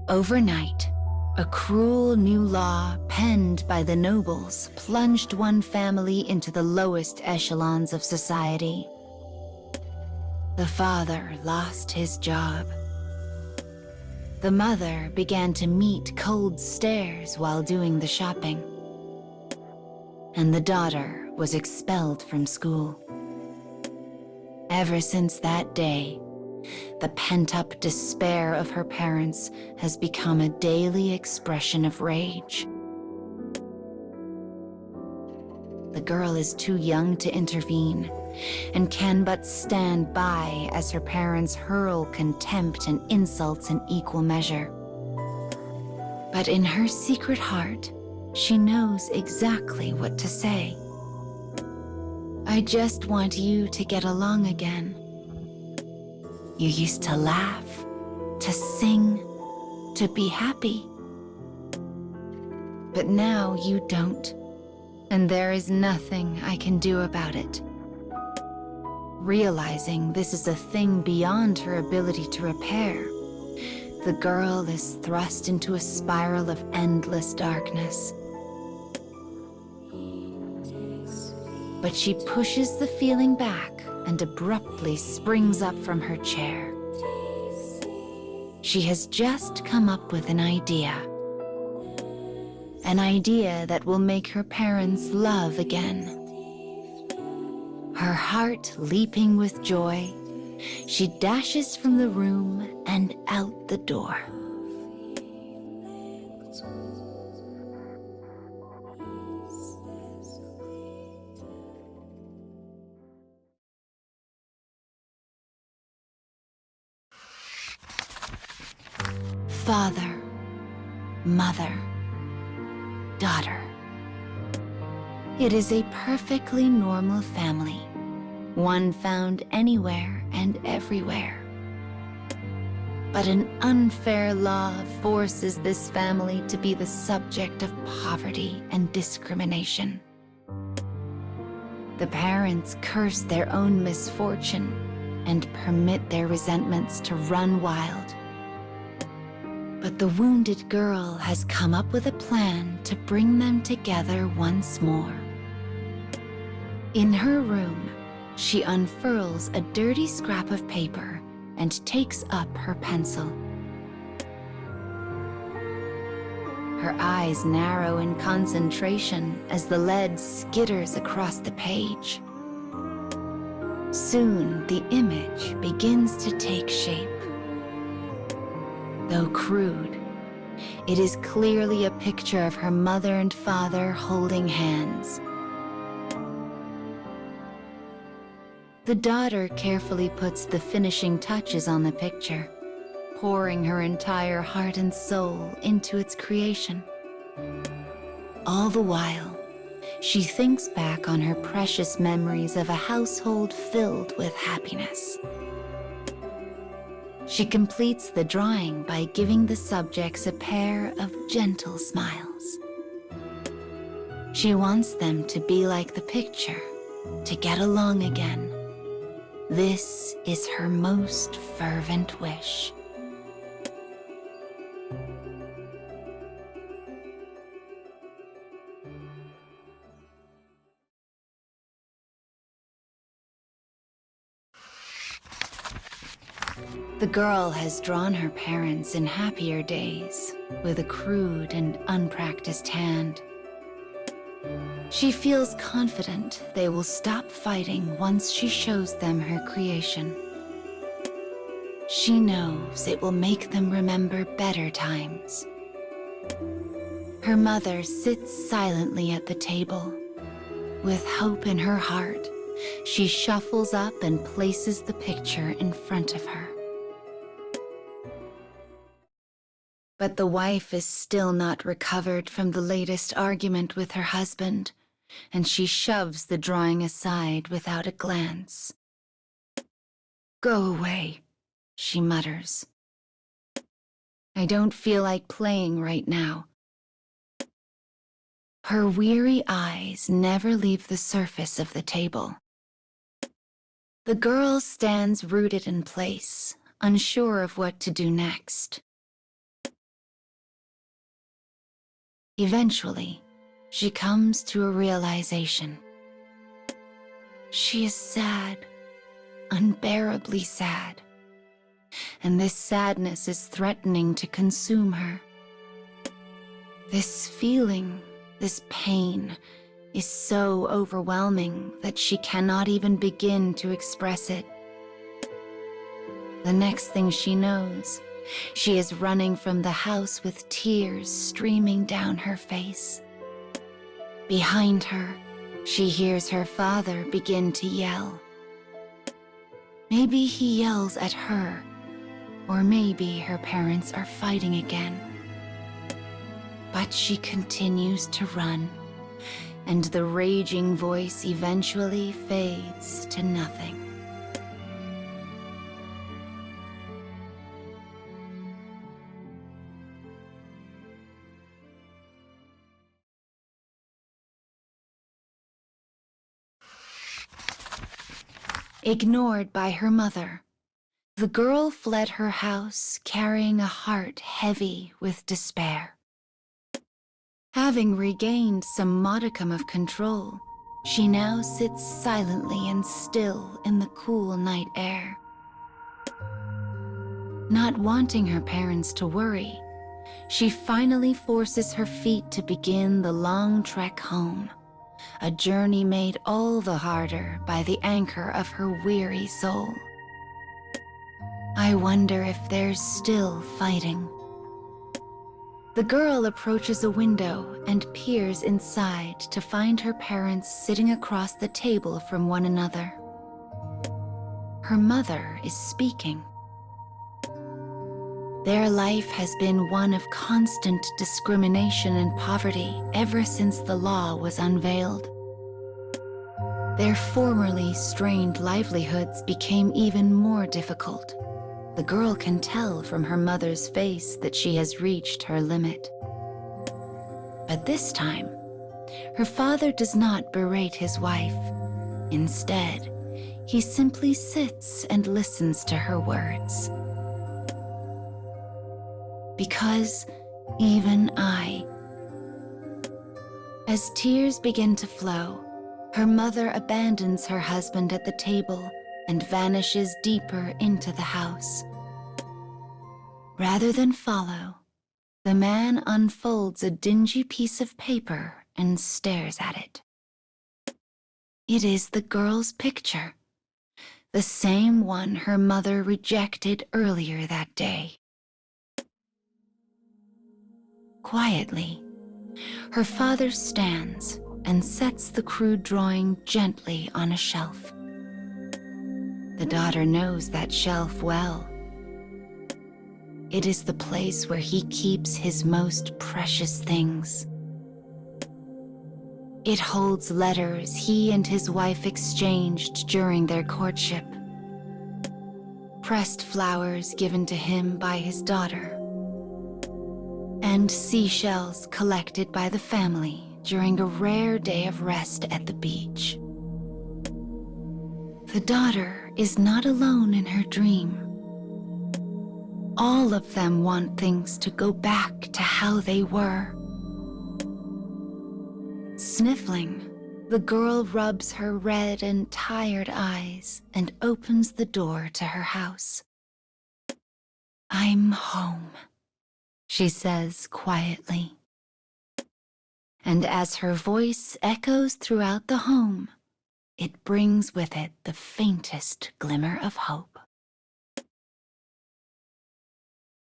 Overnight, a cruel new law penned by the nobles plunged one family into the lowest echelons of society. The father lost his job. The mother began to meet cold stares while doing the shopping. And the daughter was expelled from school. Ever since that day, the pent-up despair of her parents has become a daily expression of rage. The girl is too young to intervene and can but stand by as her parents hurl contempt and insults in equal measure. But in her secret heart, she knows exactly what to say. I just want you to get along again. You used to laugh, to sing, to be happy. But now you don't, and there is nothing I can do about it. Realizing this is a thing beyond her ability to repair, the girl is thrust into a spiral of endless darkness. But she pushes the feeling back and abruptly springs up from her chair. She has just come up with an idea. An idea that will make her parents love again. Her heart leaping with joy, she dashes from the room and out the door. Father, mother, daughter. It is a perfectly normal family, one found anywhere and everywhere. But an unfair law forces this family to be the subject of poverty and discrimination. The parents curse their own misfortune and permit their resentments to run wild. But the wounded girl has come up with a plan to bring them together once more. In her room, she unfurls a dirty scrap of paper and takes up her pencil. Her eyes narrow in concentration as the lead skitters across the page. Soon, the image begins to take shape. Though crude, it is clearly a picture of her mother and father holding hands. The daughter carefully puts the finishing touches on the picture, pouring her entire heart and soul into its creation. All the while, she thinks back on her precious memories of a household filled with happiness. She completes the drawing by giving the subjects a pair of gentle smiles. She wants them to be like the picture, to get along again. This is her most fervent wish. The girl has drawn her parents in happier days with a crude and unpracticed hand. She feels confident they will stop fighting once she shows them her creation. She knows it will make them remember better times. Her mother sits silently at the table. With hope in her heart, she shuffles up and places the picture in front of her. But the wife is still not recovered from the latest argument with her husband, and she shoves the drawing aside without a glance. "Go away," she mutters. "I don't feel like playing right now." Her weary eyes never leave the surface of the table. The girl stands rooted in place, unsure of what to do next. Eventually, she comes to a realization. She is sad, unbearably sad, and this sadness is threatening to consume her. This feeling, this pain, is so overwhelming that she cannot even begin to express it. The next thing she knows, she is running from the house with tears streaming down her face. Behind her, she hears her father begin to yell. Maybe he yells at her, or maybe her parents are fighting again. But she continues to run, and the raging voice eventually fades to nothing. Ignored by her mother, the girl fled her house carrying a heart heavy with despair. Having regained some modicum of control, she now sits silently and still in the cool night air. Not wanting her parents to worry, she finally forces her feet to begin the long trek home, a journey made all the harder by the anchor of her weary soul. I wonder if they're still fighting. The girl approaches a window and peers inside to find her parents sitting across the table from one another. Her mother is speaking. Their life has been one of constant discrimination and poverty ever since the law was unveiled. Their formerly strained livelihoods became even more difficult. The girl can tell from her mother's face that she has reached her limit. But this time, her father does not berate his wife. Instead, he simply sits and listens to her words. Because even I. As tears begin to flow, her mother abandons her husband at the table and vanishes deeper into the house. Rather than follow, the man unfolds a dingy piece of paper and stares at it. It is the girl's picture, the same one her mother rejected earlier that day. Quietly, her father stands and sets the crude drawing gently on a shelf. The daughter knows that shelf well. It is the place where he keeps his most precious things. It holds letters he and his wife exchanged during their courtship, pressed flowers given to him by his daughter, and seashells collected by the family during a rare day of rest at the beach. The daughter is not alone in her dream. All of them want things to go back to how they were. Sniffling, the girl rubs her red and tired eyes and opens the door to her house. "I'm home," she says quietly. And as her voice echoes throughout the home, it brings with it the faintest glimmer of hope.